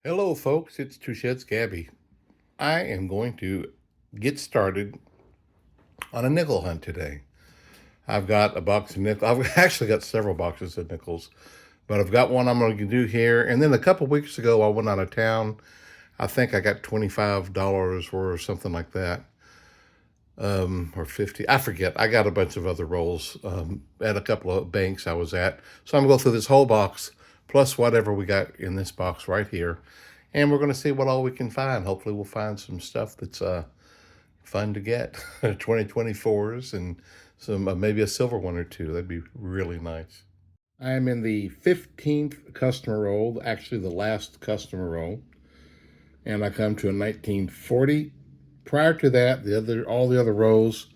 Hello, folks. It's Two Sheds Gabby. I am going to get started on a nickel hunt today. I've got a box of nickels. I've actually got several boxes of nickels, but I've got one I'm going to do here. And then a couple weeks ago, I went out of town. I think I got $25 or something like that, or 50. I forget. I got a bunch of other rolls at a couple of banks I was at. So I'm going to go through this whole box plus whatever we got in this box right here. And we're going to see what all we can find. Hopefully we'll find some stuff that's fun to get. 2024's and some maybe a silver one or two. That'd be really nice. I am in the 15th customer roll, actually the last customer roll. And I come to a 1940. Prior to that, all the other rolls,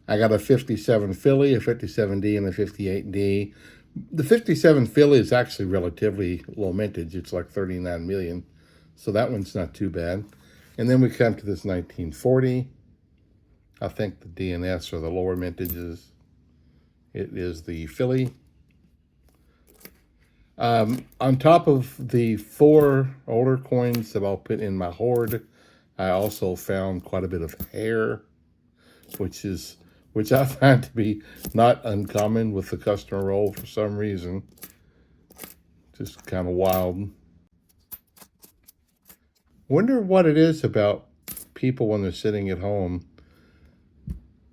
I got a 57 Philly, a 57D, and a 58D. The 57 Philly is actually relatively low mintage. It's like 39 million. So that one's not too bad. And then we come to this 1940. I think the DNS are the lower mintages. It is the Philly. On top of the 4 older coins that I'll put in my hoard, I also found quite a bit of hair, which I find to be not uncommon with the customer roll for some reason. Just kind of wild. Wonder what it is about people when they're sitting at home.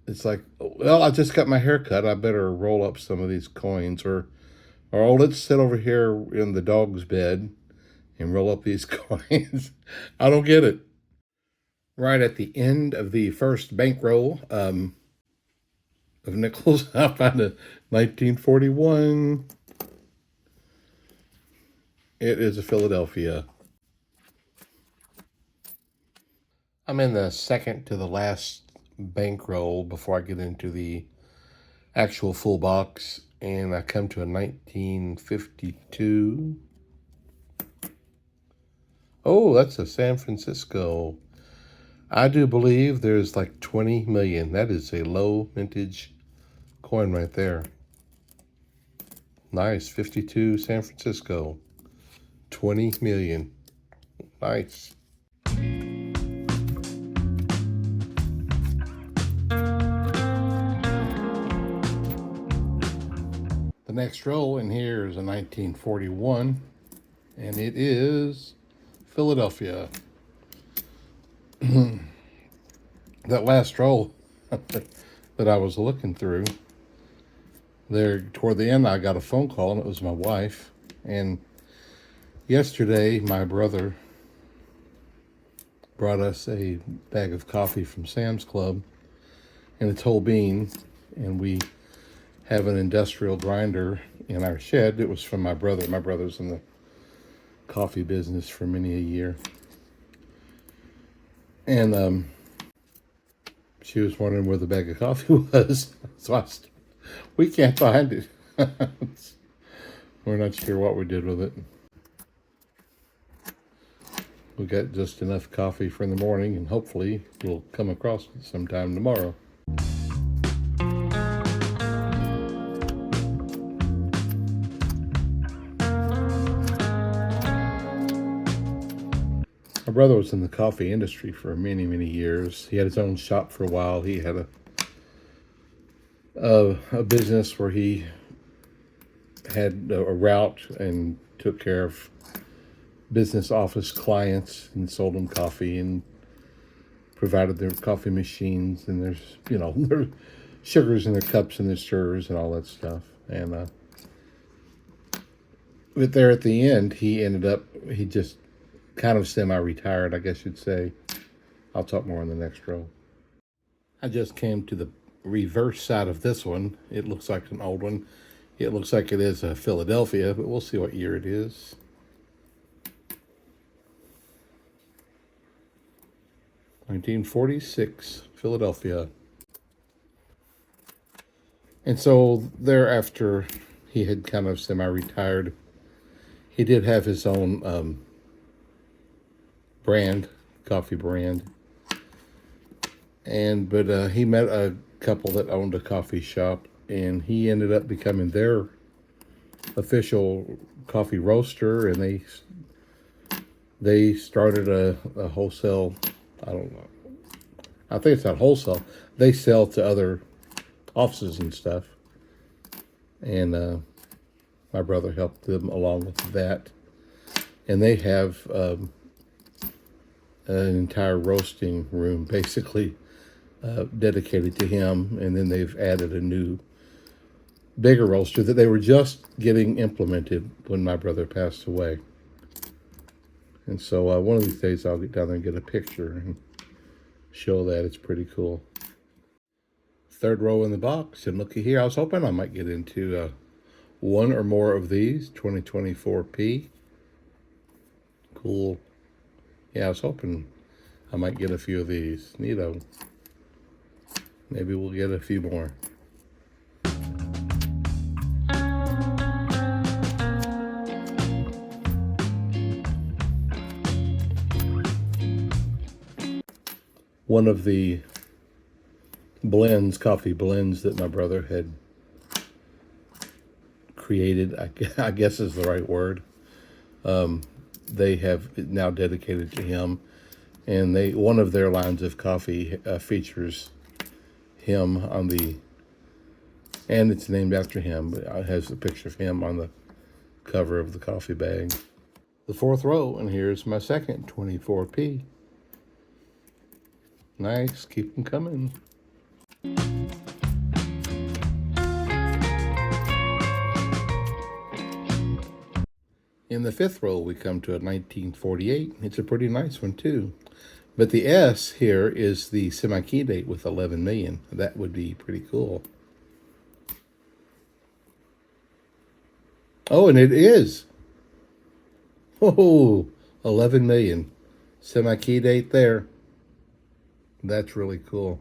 It's like, well, I just got my hair cut. I better roll up some of these coins, or oh, let's sit over here in the dog's bed and roll up these coins. I don't get it. Right at the end of the first bankroll of nickels, I found a 1941. It is a Philadelphia. I'm in the second to the last bankroll before I get into the actual full box, and I come to a 1952. Oh, that's a San Francisco. I do believe there's like 20 million. That is a low vintage coin right there. Nice, 52 San Francisco. 20 million. Nice. The next roll in here is a 1941, and it is Philadelphia. That last roll that I was looking through, there toward the end, I got a phone call, and it was my wife. And yesterday, my brother brought us a bag of coffee from Sam's Club, and it's whole bean, and we have an industrial grinder in our shed. It was from my brother. My brother's in the coffee business for many a year. And she was wondering where the bag of coffee was. So we can't find it. We're not sure what we did with it. We got just enough coffee for in the morning, and hopefully we'll come across it sometime tomorrow. My brother was in the coffee industry for many, many years. He had his own shop for a while. He had a business where he had a route and took care of business office clients and sold them coffee and provided their coffee machines, and there's, their sugars in their cups and their stirrers and all that stuff. And but there at the end, he just kind of semi-retired, I guess you'd say. I'll talk more in the next row. I just came to the reverse side of this one. It looks like an old one. It looks like it is a Philadelphia, but we'll see what year it is. $1946, Philadelphia. And so thereafter, he had kind of semi-retired. He did have his own coffee brand. But he met a couple that owned a coffee shop, and he ended up becoming their official coffee roaster, and They started a wholesale, I don't know, I think it's not wholesale. They sell to other offices and stuff. And my brother helped them along with that. And they have an entire roasting room basically dedicated to him. And then they've added a new, bigger roaster that they were just getting implemented when my brother passed away. And so one of these days I'll get down there and get a picture and show that. It's pretty cool. Third row in the box, and looky here, I was hoping I might get into one or more of these 2024P. Cool. Yeah, I was hoping I might get a few of these. Neato. Maybe we'll get a few more. One of the blends, coffee blends that my brother had created, I guess is the right word. They have now dedicated to him, and one of their lines of coffee features him on the, and it's named after him, but it has a picture of him on the cover of the coffee bag. The fourth row, and here's my second 24P. Nice, keep them coming. In the fifth row, we come to a 1948. It's a pretty nice one, too. But the S here is the semi-key date with 11 million. That would be pretty cool. Oh, and it is. Oh, 11 million. Semi-key date there. That's really cool.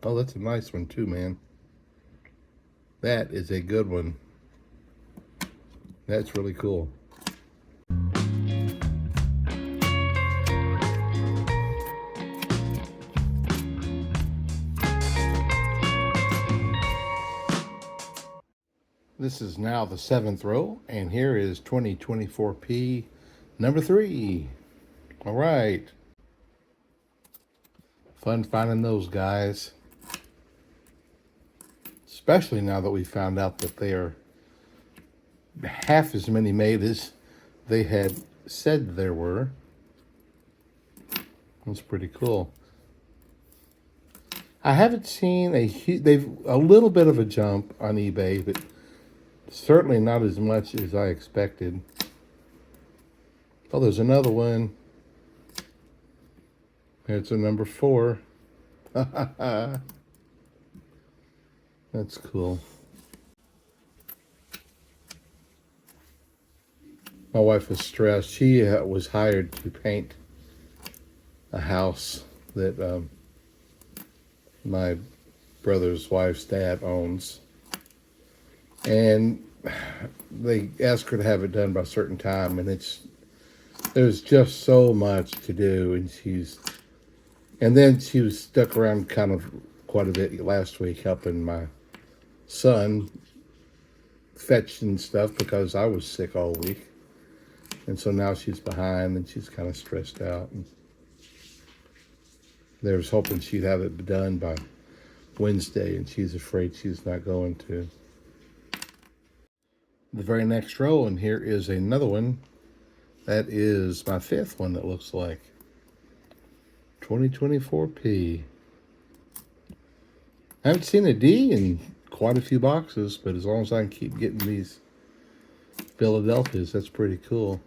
Oh, that's a nice one, too, man. That is a good one. That's really cool. This is now the seventh row, and here is 2024P number 3. All right. Fun finding those guys. Especially now that we found out that they are half as many made as they had said there were. That's pretty cool. I haven't seen they've a little bit of a jump on eBay, but certainly not as much as I expected. Oh, there's another one. It's a number 4. That's cool. My wife was stressed. She was hired to paint a house that my brother's wife's dad owns. And they asked her to have it done by a certain time, and there's just so much to do, and then she was stuck around kind of quite a bit last week helping my son fetch and stuff because I was sick all week. And so now she's behind and she's kind of stressed out. And they was hoping she'd have it done by Wednesday, and she's afraid she's not going to. The very next row, and here is another one. That is my 5th one, it looks like. 2024P. I haven't seen a D in quite a few boxes, but as long as I can keep getting these Philadelphias, that's pretty cool.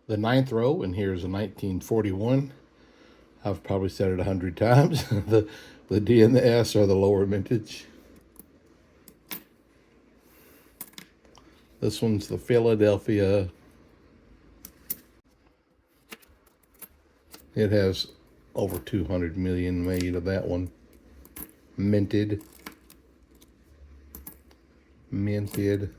The 9th row, and here's a 1941. I've probably said it 100 times. The D and the S are the lower mintage. This one's the Philadelphia. It has over 200 million made of that one. Minted. minted.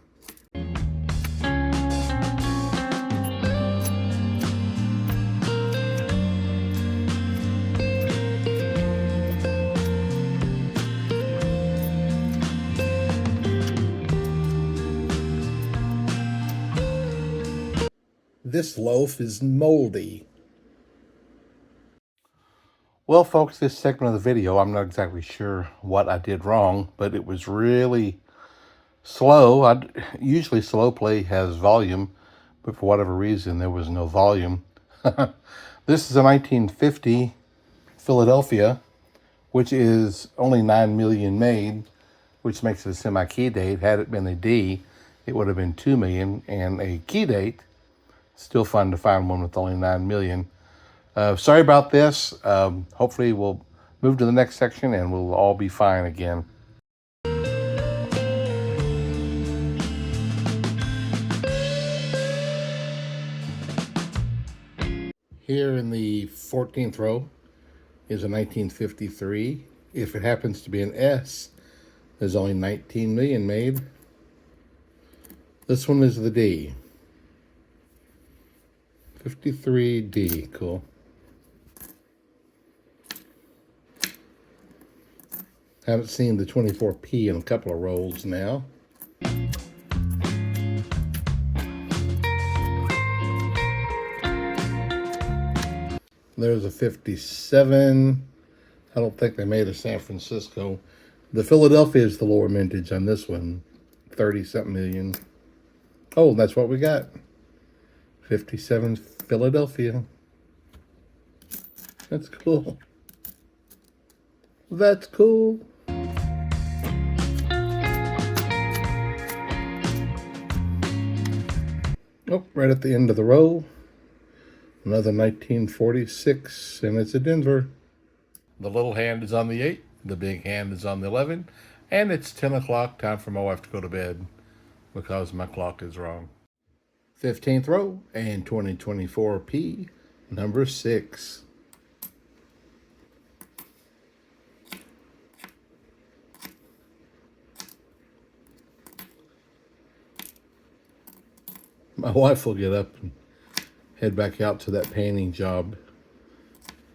This loaf is moldy. Well, folks, this segment of the video, I'm not exactly sure what I did wrong, but it was really slow. Usually slow play has volume, but for whatever reason, there was no volume. This is a 1950 Philadelphia, which is only 9 million made, which makes it a semi-key date. Had it been a D, it would have been 2 million, and a key date, still fun to find one with only 9 million. Sorry about this. Hopefully we'll move to the next section and we'll all be fine again. Here in the 14th row is a 1953. If it happens to be an S, there's only 19 million made. This one is the D. 53D, cool. Haven't seen the 24P in a couple of rolls now. There's a 57. I don't think they made a San Francisco. The Philadelphia is the lower mintage on this one. 30-something million. Oh, that's what we got. 57 Philadelphia. That's cool. That's cool. Oh, right at the end of the row. Another 1946, and it's a Denver. The little hand is on the 8, the big hand is on the 11, and it's 10 o'clock, time for my wife to go to bed because my clock is wrong. 15th row and 2024P, number 6. My wife will get up and head back out to that painting job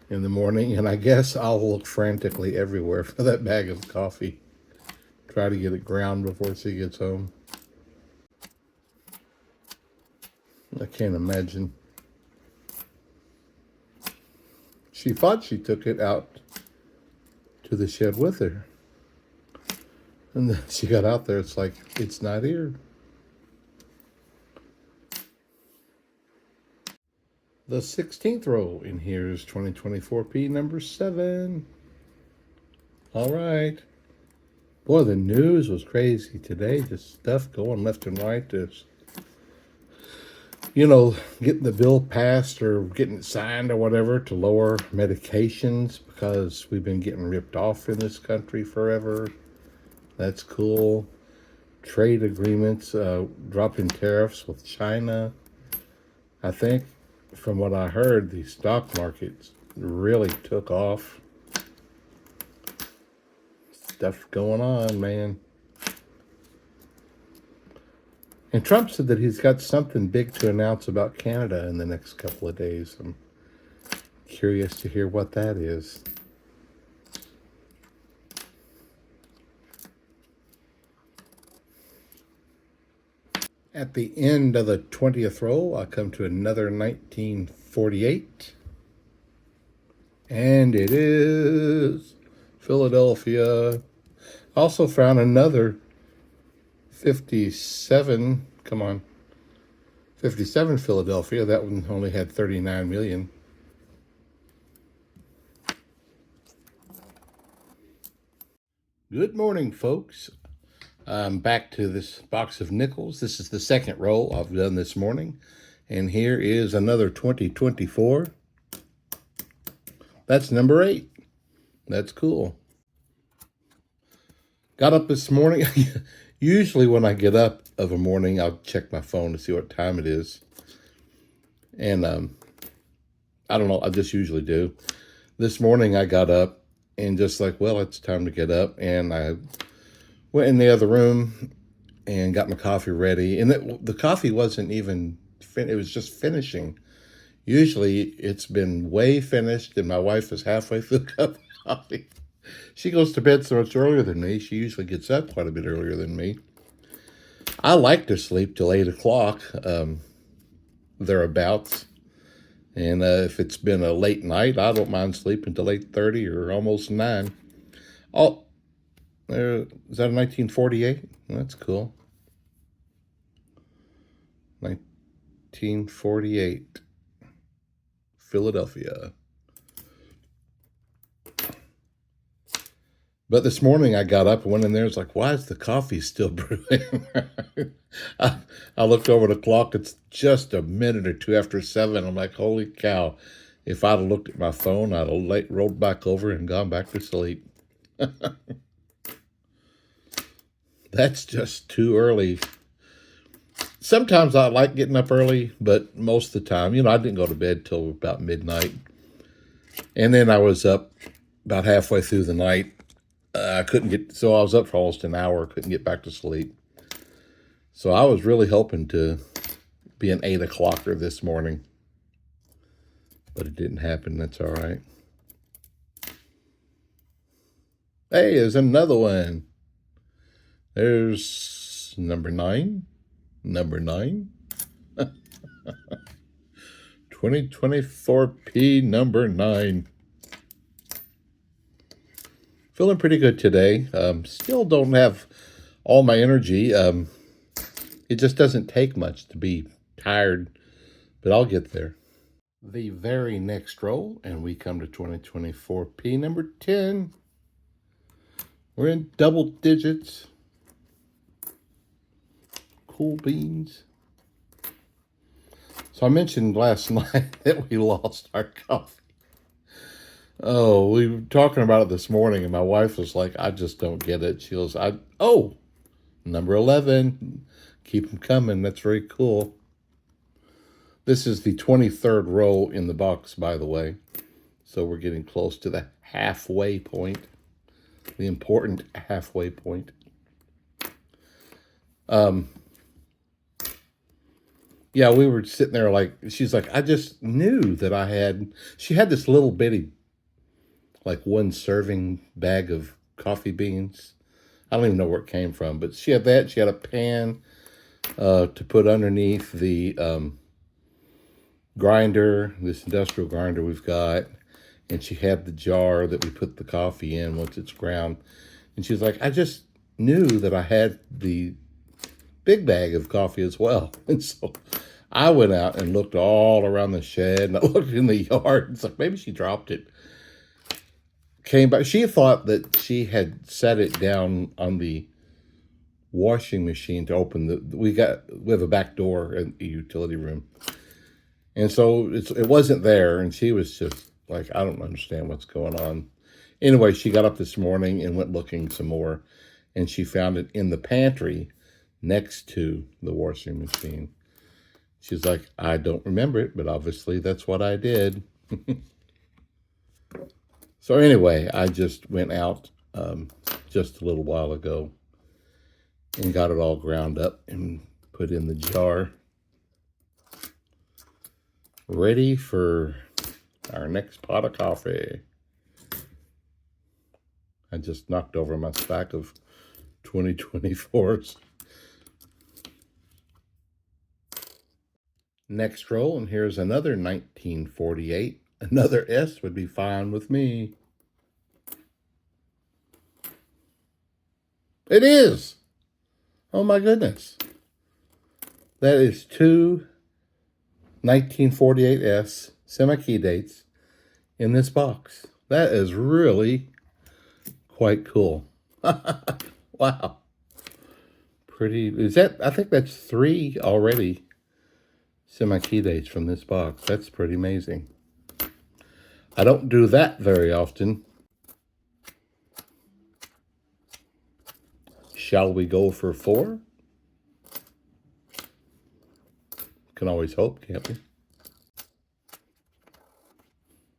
in the morning, and I guess I'll look frantically everywhere for that bag of coffee. Try to get it ground before she gets home. I can't imagine. She thought she took it out to the shed with her. And then she got out there, it's like, it's not here. The 16th row in here is 2024P number 7. All right. Boy, the news was crazy today. Just stuff going left and right. Just, getting the bill passed or getting it signed or whatever to lower medications because we've been getting ripped off in this country forever. That's cool. Trade agreements, dropping tariffs with China. I think, from what I heard, the stock markets really took off. Stuff going on, man. And Trump said that he's got something big to announce about Canada in the next couple of days. I'm curious to hear what that is. At the end of the 20th row, I come to another 1948. And it is Philadelphia. Also found another 57. Come on. 57 Philadelphia. That one only had 39 million. Good morning, folks. I'm back to this box of nickels. This is the second roll I've done this morning. And here is another 2024. That's number 8. That's cool. Got up this morning. Usually when I get up of a morning, I'll check my phone to see what time it is. And I don't know, I just usually do. This morning I got up and just like, well, it's time to get up. And I went in the other room and got my coffee ready. And the coffee wasn't even, it was just finishing. Usually it's been way finished and my wife is halfway through the cup of coffee. She goes to bed so much earlier than me. She usually gets up quite a bit earlier than me. I like to sleep till 8 o'clock, thereabouts. And if it's been a late night, I don't mind sleeping till 8:30 or almost 9. Oh, is that a 1948? That's cool. 1948, Philadelphia. But this morning I got up and went in there. It's like, why is the coffee still brewing? I looked over the clock. It's just a minute or two after 7. I'm like, holy cow. If I'd have looked at my phone, I'd have rolled back over and gone back to sleep. That's just too early. Sometimes I like getting up early, but most of the time, I didn't go to bed till about midnight. And then I was up about halfway through the night. So I was up for almost an hour, couldn't get back to sleep. So I was really hoping to be an 8 o'clocker this morning, but it didn't happen. That's all right. Hey, there's another one. There's number 9. Number 9. 2024P number 9. Feeling pretty good today. Still don't have all my energy. It just doesn't take much to be tired, but I'll get there. The very next roll, and we come to 2024P number 10. We're in double digits. Cool beans. So I mentioned last night that we lost our coffee. Oh, we were talking about it this morning, and my wife was like, I just don't get it. She goes, number 11. Keep them coming. That's very cool. This is the 23rd row in the box, by the way. So we're getting close to the halfway point. The important halfway point. Yeah, we were sitting there like, she's like, I just knew that she had this little bitty, like 1 serving bag of coffee beans. I don't even know where it came from, but she had that. She had a pan to put underneath the grinder, this industrial grinder we've got. And she had the jar that we put the coffee in once it's ground. And she's like, I just knew that I had the big bag of coffee as well. And so I went out and looked all around the shed, and I looked in the yard. It's like, maybe she dropped it. Came back. She thought that she had set it down on the washing machine to open we have a back door in the utility room. And so it wasn't there, and she was just like, I don't understand what's going on. Anyway, she got up this morning and went looking some more, and she found it in the pantry next to the washing machine. She's like, I don't remember it, but obviously that's what I did. So anyway, I just went out just a little while ago and got it all ground up and put in the jar. Ready for our next pot of coffee. I just knocked over my stack of 2024's. Next roll, and here's another 1948. Another S would be fine with me. It is! Oh my goodness. That is 2 1948S semi-key dates in this box. That is really quite cool. Wow. Pretty, I think that's 3 already semi-key dates from this box. That's pretty amazing. I don't do that very often. Shall we go for 4? Can always hope, can't we?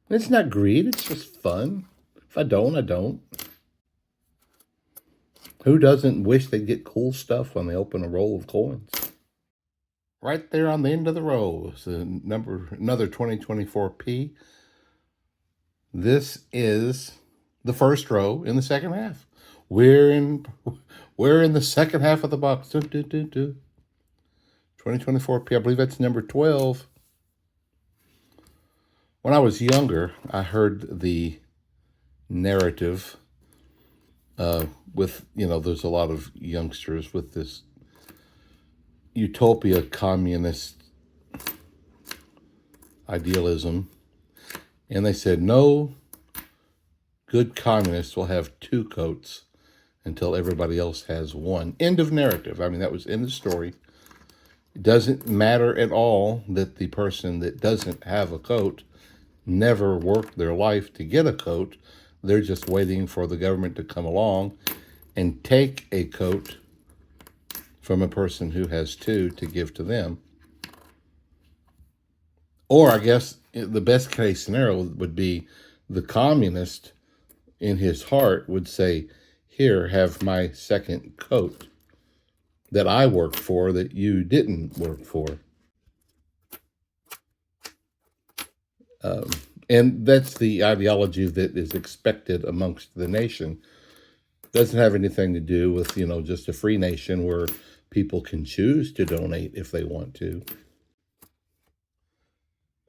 It's not greed, it's just fun. If I don't, I don't. Who doesn't wish they'd get cool stuff when they open a roll of coins? Right there on the end of the row is another 2024P. This is the first row in the second half. We're in the second half of the box. 2024P, I believe that's number 12. When I was younger, I heard the narrative with, there's a lot of youngsters with this utopia communist idealism. And they said, no good communist will have two coats until everybody else has one. End of narrative. I mean, that was in the story. It doesn't matter at all that the person that doesn't have a coat never worked their life to get a coat. They're just waiting for the government to come along and take a coat from a person who has two to give to them. Or I guess the best case scenario would be the communist in his heart would say, here, have my second coat that I worked for that you didn't work for. And that's the ideology that is expected amongst the nation. Doesn't have anything to do with, just a free nation where people can choose to donate if they want to.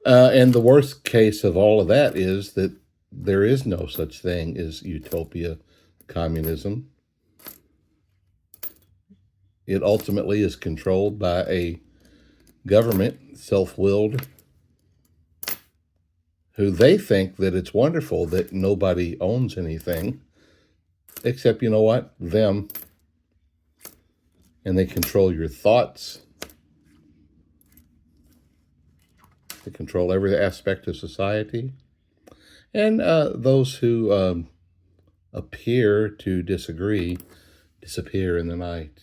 And the worst case of all of that is that there is no such thing as utopia communism. It ultimately is controlled by a government, self-willed, who they think that it's wonderful that nobody owns anything, except, you know what, them. And they control your thoughts. They control every aspect of society. And those who appear to disagree disappear in the night.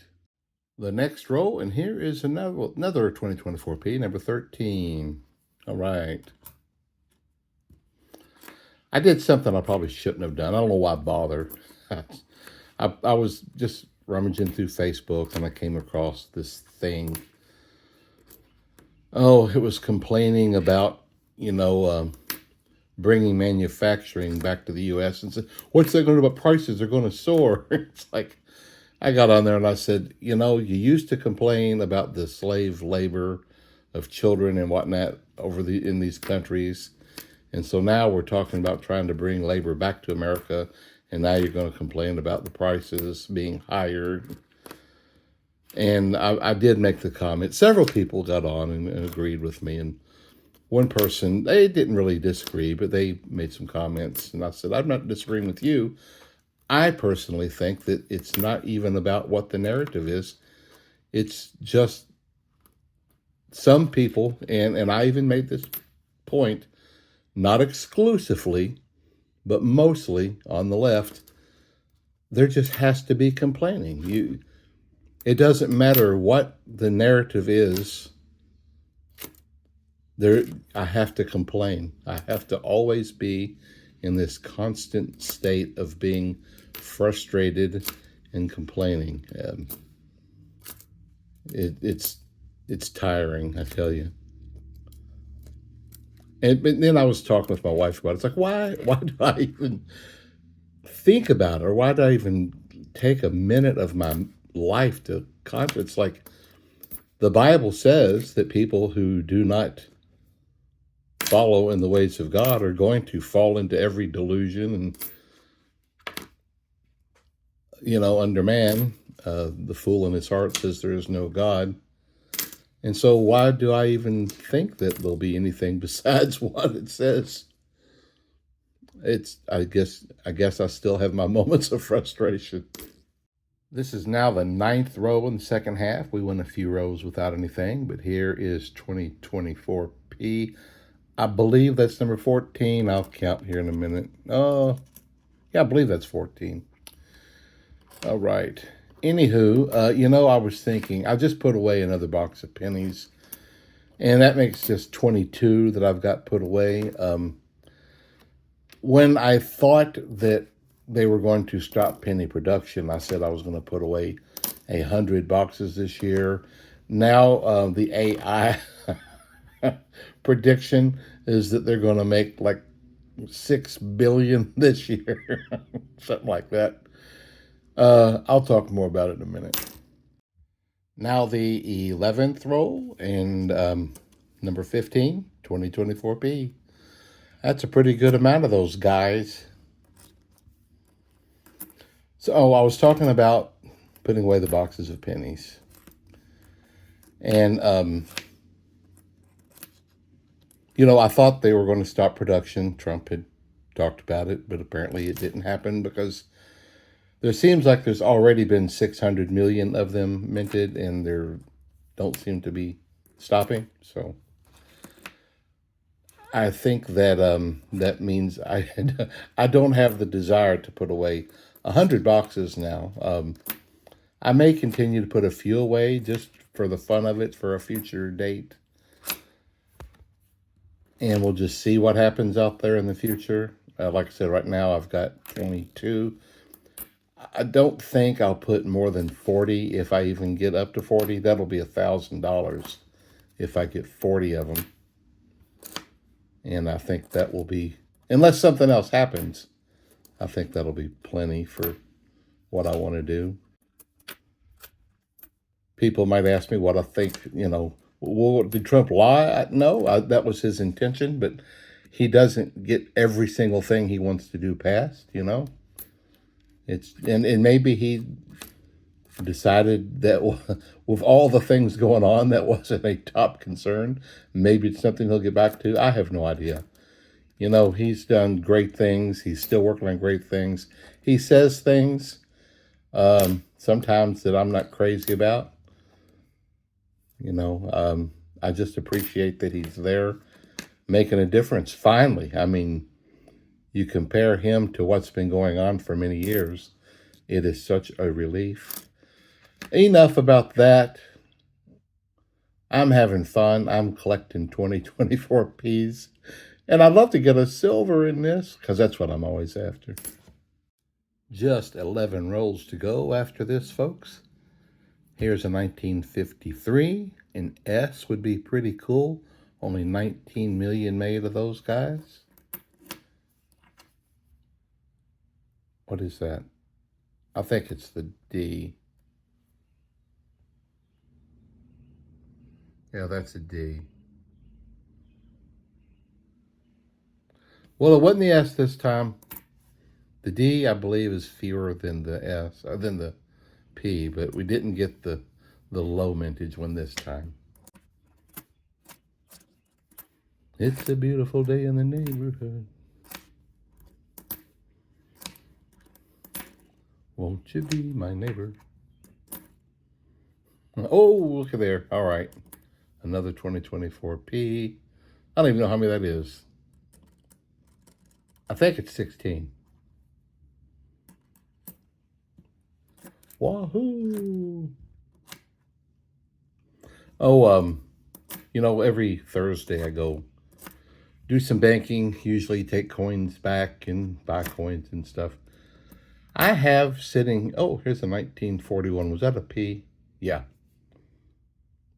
The next row, and here is another 2024P, number 13. All right. I did something I probably shouldn't have done. I don't know why I bothered. I was just rummaging through Facebook, and I came across this thing. Oh, it was complaining about, bringing manufacturing back to the U.S. and said, what's that going to do about prices? They're going to soar. It's like, I got on there and I said, you used to complain about the slave labor of children and whatnot in these countries. And so now we're talking about trying to bring labor back to America. And now you're going to complain about the prices being higher. And I did make the comment. Several people got on and agreed with me. And one person, they didn't really disagree, but they made some comments. And I said, I'm not disagreeing with you. I personally think that it's not even about what the narrative is. It's just some people, and I even made this point, not exclusively, but mostly on the left, there just has to be complaining. It doesn't matter what the narrative is. I have to complain. I have to always be in this constant state of being frustrated and complaining. It's tiring, I tell you. But then I was talking with my wife about it. It's like, why do I even think about it? Or why do I even take a minute of my life to contemplate? It's like the Bible says that people who do not follow in the ways of God are going to fall into every delusion and, under man, the fool in his heart says there is no God. And so why do I even think that there'll be anything besides what it says? I guess I still have my moments of frustration. This is now the 9th row in the second half. We went a few rows without anything, but here is 2024P. I believe that's number 14. I'll count here in a minute. Oh, yeah, I believe that's 14. All right. Anywho, I was thinking, I just put away another box of pennies, and that makes just 22 that I've got put away. When I thought that they were going to stop penny production, I said I was going to put away 100 boxes this year. Now the AI prediction is that they're going to make like 6 billion this year, something like that. I'll talk more about it in a minute. Now the 11th roll and number 15, 2024P. That's a pretty good amount of those guys. So I was talking about putting away the boxes of pennies. And, I thought they were going to stop production. Trump had talked about it, but apparently it didn't happen because there seems like there's already been 600 million of them minted, and there don't seem to be stopping. So I think that that means I don't have the desire to put away 100 boxes now. I may continue to put a few away just for the fun of it for a future date. And we'll just see what happens out there in the future. Like I said, right now I've got 22. I don't think I'll put more than 40 if I even get up to 40. That'll be $1,000 if I get 40 of them. And I think that will be, unless something else happens, I think that'll be plenty for what I want to do. People might ask me what I think, well, did Trump lie? No, that was his intention, but he doesn't get every single thing he wants to do passed, It's and maybe he decided that with all the things going on, that wasn't a top concern. Maybe it's something he'll get back to. I have no idea. He's done great things. He's still working on great things. He says things sometimes that I'm not crazy about. I just appreciate that he's there making a difference. Finally, I mean, you compare him to what's been going on for many years. It is such a relief. Enough about that. I'm having fun. I'm collecting 2024 Ps. And I'd love to get a silver in this because that's what I'm always after. Just 11 rolls to go after this, folks. Here's a 1953. An S would be pretty cool. Only 19 million made of those guys. What is that? I think it's the D. Yeah, that's a D. Well, it wasn't the S this time. The D, I believe, is fewer than the S, than the P, but we didn't get the low mintage one this time. It's a beautiful day in the neighborhood. Won't you be my neighbor? Oh, look at there. All right. Another 2024 P. I don't even know how many that is. I think it's 16. Wahoo! Oh, every Thursday I go do some banking, usually take coins back and buy coins and stuff. I have sitting, here's a 1941. Was that a P? Yeah.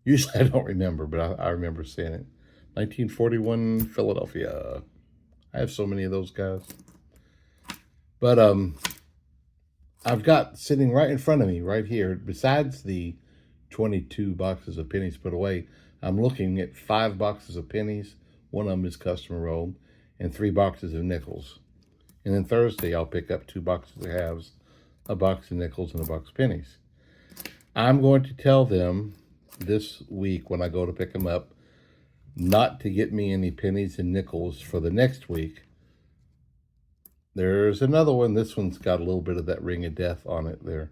Usually I don't remember, but I remember seeing it. 1941 Philadelphia. I have so many of those guys. But I've got sitting right in front of me, right here, besides the 22 boxes of pennies put away, I'm looking at 5 boxes of pennies. One of them is customer rolled, and 3 boxes of nickels. And then Thursday, I'll pick up 2 boxes of halves, a box of nickels, and a box of pennies. I'm going to tell them this week when I go to pick them up not to get me any pennies and nickels for the next week. There's another one. This one's got a little bit of that ring of death on it there.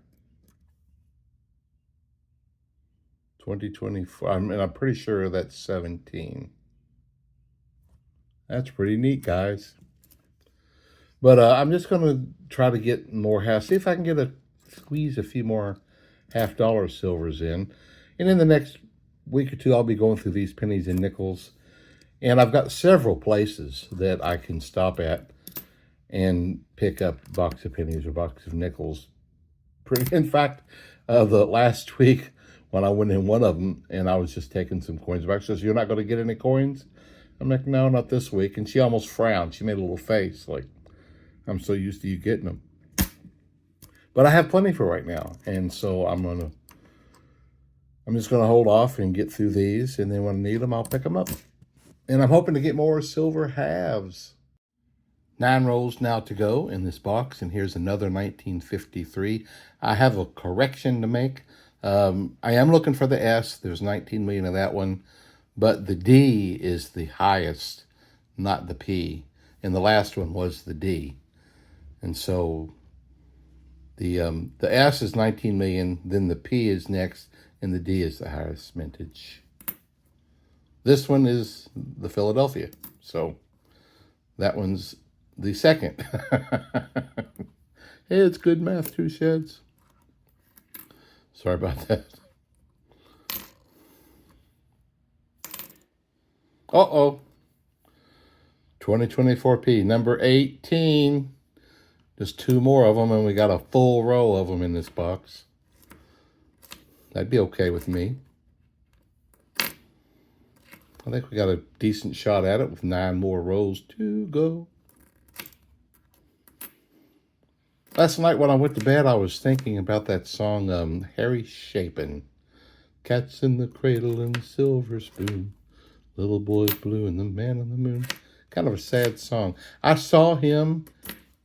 2024, and I'm pretty sure that's 17. That's pretty neat, guys. But I'm just going to try to get more half. See if I can squeeze a few more $50 silvers in. And in the next week or two, I'll be going through these pennies and nickels. And I've got several places that I can stop at and pick up a box of pennies or box of nickels. In fact, the last week when I went in one of them and I was just taking some coins back, she says, "You're not going to get any coins?" I'm like, "No, not this week." And she almost frowned. She made a little face like, "I'm so used to you getting them." But I have plenty for right now. And so I'm just going to hold off and get through these. And then when I need them, I'll pick them up. And I'm hoping to get more silver halves. 9 rolls now to go in this box, and here's another 1953. I have a correction to make. I am looking for the S. There's 19 million of that one, but the D is the highest, not the P. And the last one was the D. And so the S is 19 million, then the P is next, and the D is the highest mintage. This one is the Philadelphia, so that one's the second. Hey, it's good math, 2 sheds. Sorry about that. Uh-oh. 2024P, number 18. Just 2 more of them, and we got a full row of them in this box. That'd be okay with me. I think we got a decent shot at it with 9 more rows to go. Last night when I went to bed, I was thinking about that song, Harry Chapin. Cats in the cradle and the silver spoon. Little boy blue and the man on the moon. Kind of a sad song. I saw him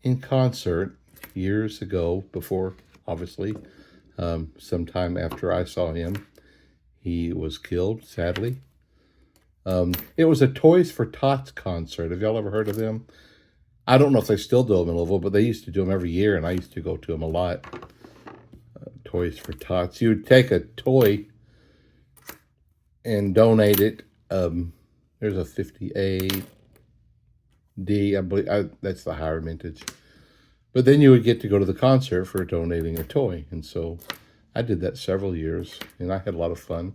in concert years ago, before, obviously, sometime after I saw him. He was killed, sadly. It was a Toys for Tots concert. Have y'all ever heard of them? I don't know if they still do them in Louisville, but they used to do them every year, and I used to go to them a lot. Toys for Tots. You would take a toy and donate it. There's a 58D, I believe. That's the higher mintage. But then you would get to go to the concert for donating a toy. And so I did that several years, and I had a lot of fun.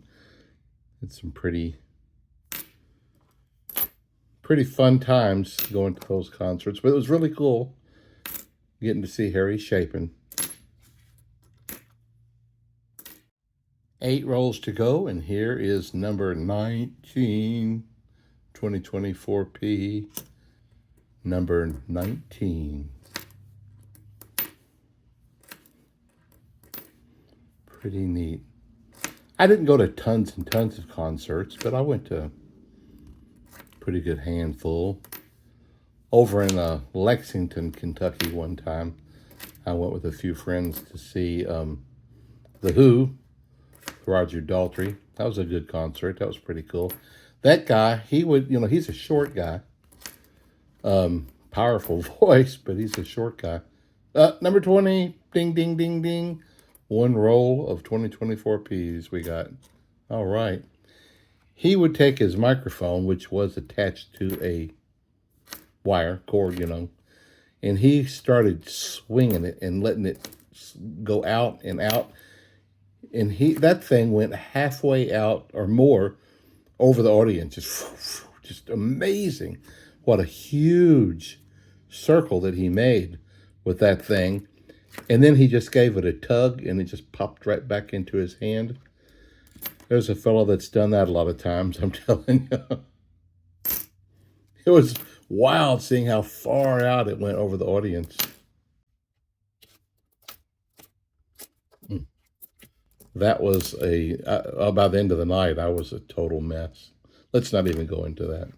It's some pretty fun times going to those concerts. But it was really cool getting to see Harry Chapin. 8 rolls to go, and here is number 19, 2024P, number 19. Pretty neat. I didn't go to tons and tons of concerts, but I went to a pretty good handful. Over in Lexington, Kentucky one time, I went with a few friends to see The Who, Roger Daltrey. That was a good concert. That was pretty cool. That guy, he's a short guy. Powerful voice, but he's a short guy. Number 20, ding, ding, ding, ding. 1 roll of 2024Ps we got. All right. He would take his microphone, which was attached to a wire cord, and he started swinging it and letting it go out and out. And that thing went halfway out or more over the audience. Just amazing. What a huge circle that he made with that thing. And then he just gave it a tug, and it just popped right back into his hand. There's a fellow that's done that a lot of times, I'm telling you. It was wild seeing how far out it went over the audience. That was by the end of the night, I was a total mess. Let's not even go into that.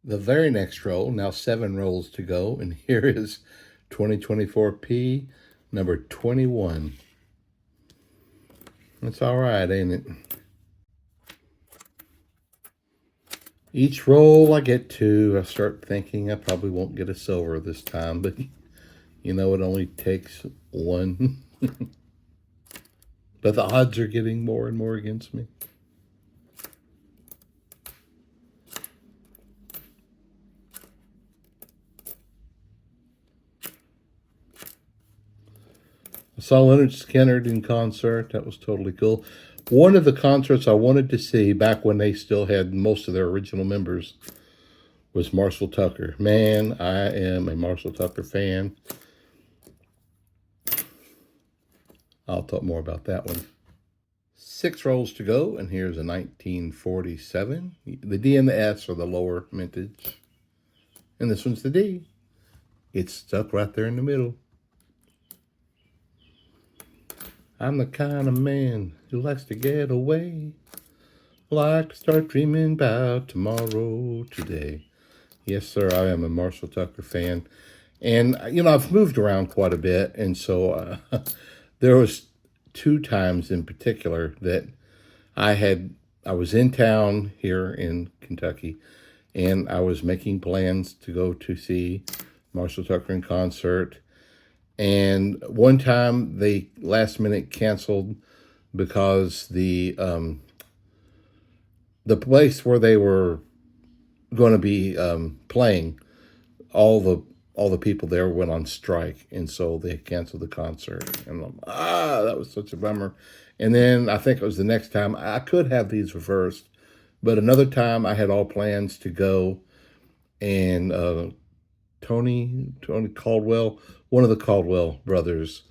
The very next roll, now 7 rolls to go, and here is 2024P, number 21. That's all right, ain't it? Each roll I get to, I start thinking I probably won't get a silver this time, but it only takes 1. But the odds are getting more and more against me. I saw Leonard Skinner in concert. That was totally cool. One of the concerts I wanted to see back when they still had most of their original members was Marshall Tucker. Man, I am a Marshall Tucker fan. I'll talk more about that one. 6 rolls to go, and here's a 1947. The D and the S are the lower mintage. And this one's the D. It's stuck right there in the middle. I'm the kind of man who likes to get away. Like to start dreaming about tomorrow today. Yes, sir, I am a Marshall Tucker fan. And, I've moved around quite a bit. And so there was 2 times in particular that I was in town here in Kentucky, and I was making plans to go to see Marshall Tucker in concert. And one time they last minute canceled because the place where they were going to be playing, all the people there went on strike, and so they canceled the concert. And that was such a bummer. And then I think it was the next time, I could have these reversed, but another time I had all plans to go, and Tony Caldwell, one of the Caldwell brothers,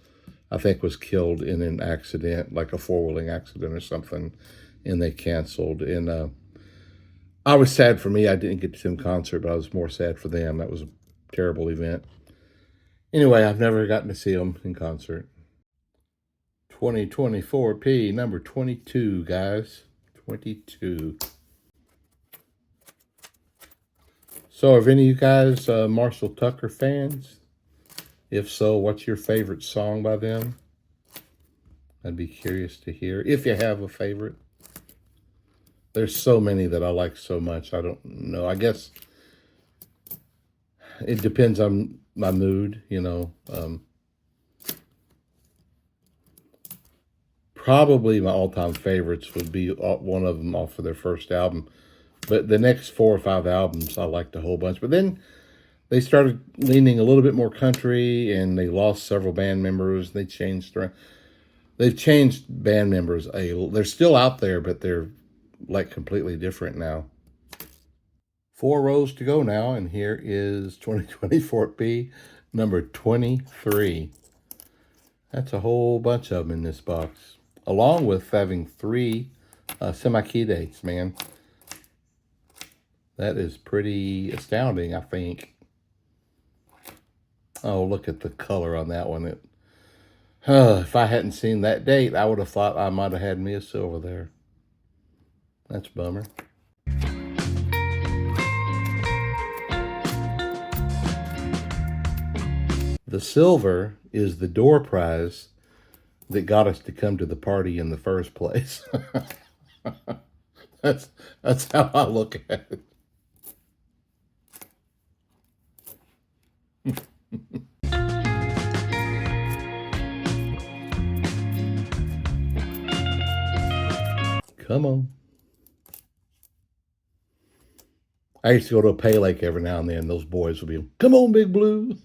I think was killed in an accident, like a 4-wheeling accident or something, and they canceled. And I was sad for me. I didn't get to see them concert, but I was more sad for them. That was a terrible event. Anyway, I've never gotten to see them in concert. 2024P, number 22, guys. 22. So are any of you guys Marshall Tucker fans? If so, what's your favorite song by them? I'd be curious to hear, if you have a favorite. There's so many that I like so much. I don't know. I guess it depends on my mood, Probably my all-time favorites would be one of them off of their first album. But the next 4 or 5 albums, I liked a whole bunch. But then they started leaning a little bit more country, and they lost several band members. They changed around. They've changed band members. They're still out there, but they're like completely different now. 4 rows to go now, and here is 2024P, number 23. That's a whole bunch of them in this box, along with having 3 semi-key dates, man. That is pretty astounding, I think. Oh, look at the color on that one. If I hadn't seen that date, I would have thought I might have had me a silver there. That's a bummer. The silver is the door prize that got us to come to the party in the first place. That's how I look at it. Come on. I used to go to a pay lake every now and then. Those boys would be, come on, Big Blue.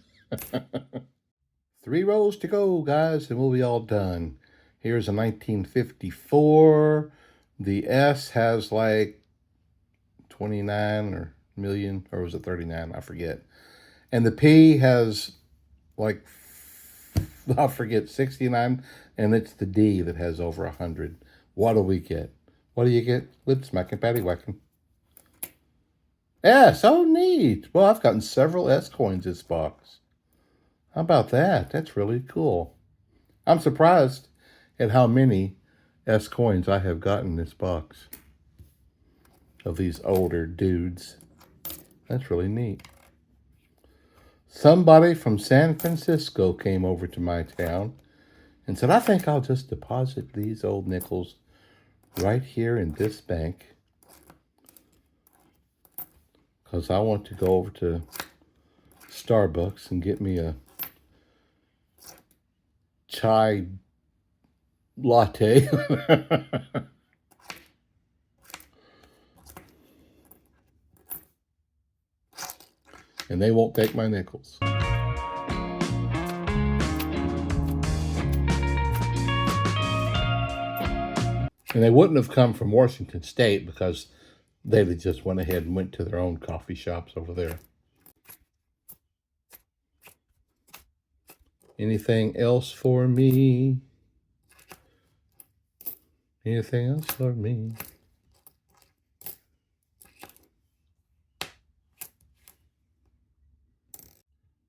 3 rows to go, guys, and we'll be all done. Here's a 1954. The S has like 29 or million, or was it 39? I forget. And the P has like, I forget, 69, and it's the D that has over 100. What do we get? What do you get? Lip smacking, patty whacking. Yeah, so neat. Well, I've gotten several S coins this box. How about that? That's really cool. I'm surprised at how many S coins I have gotten in this box of these older dudes. That's really neat. Somebody from San Francisco came over to my town and said, I think I'll just deposit these old nickels right here in this bank, because I want to go over to Starbucks and get me a chai latte. And they won't take my nickels. And they wouldn't have come from Washington State, because They just went ahead and went to their own coffee shops over there. Anything else for me? Anything else for me?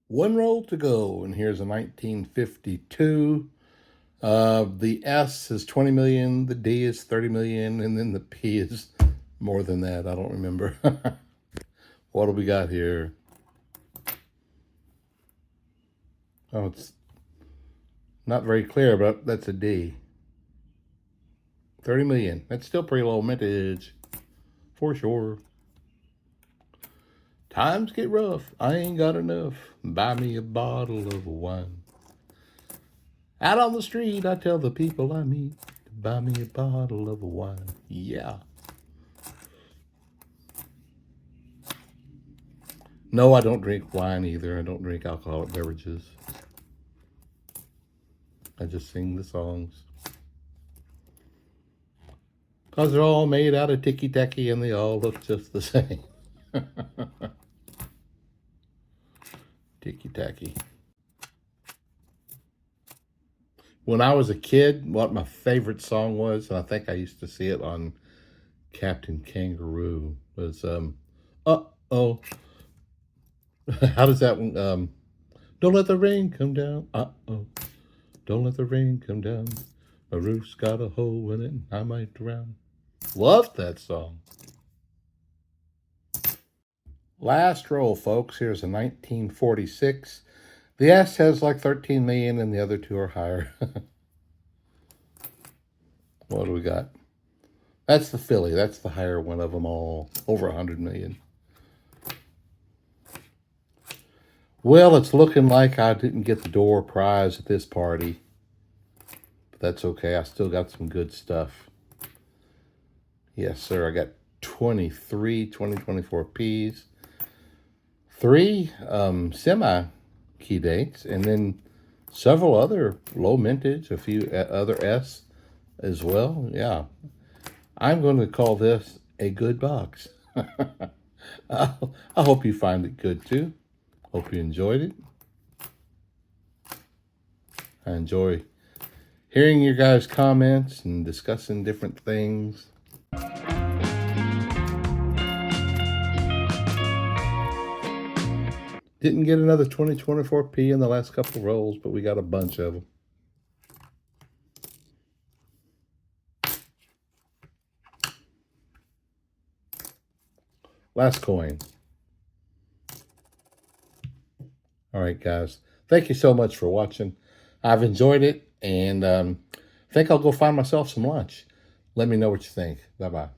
One roll to go, and here's a 1952. The S is 20 million, the D is 30 million, and then the P is more than that. I don't remember. What do we got here? Oh, it's not very clear, but that's a D. 30 million. That's still pretty low mintage, for sure. Times get rough. I ain't got enough. Buy me a bottle of wine. Out on the street, I tell the people I meet to buy me a bottle of wine. Yeah. No, I don't drink wine either. I don't drink alcoholic beverages. I just sing the songs. Because they're all made out of ticky-tacky and they all look just the same. Ticky-tacky. When I was a kid, what my favorite song was, and I think I used to see it on Captain Kangaroo, was, uh-oh. How does that one, don't let the rain come down, uh-oh. Don't let the rain come down. My roof's got a hole in it, and I might drown. Love that song. Last roll, folks. Here's a 1946. The S has like 13 million, and the other two are higher. What do we got? That's the Philly. That's the higher one of them all. Over 100 million. Well, it's looking like I didn't get the door prize at this party. But that's okay. I still got some good stuff. Yes, sir. I got 23 2024's, 3 semi-key dates, and then several other low mintage, a few other S as well. Yeah. I'm going to call this a good box. I hope you find it good too. Hope you enjoyed it. I enjoy hearing your guys' comments and discussing different things. Didn't get another 2024P in the last couple of rolls, but we got a bunch of them. Last coin. All right, guys. Thank you so much for watching. I've enjoyed it, and I think I'll go find myself some lunch. Let me know what you think. Bye-bye.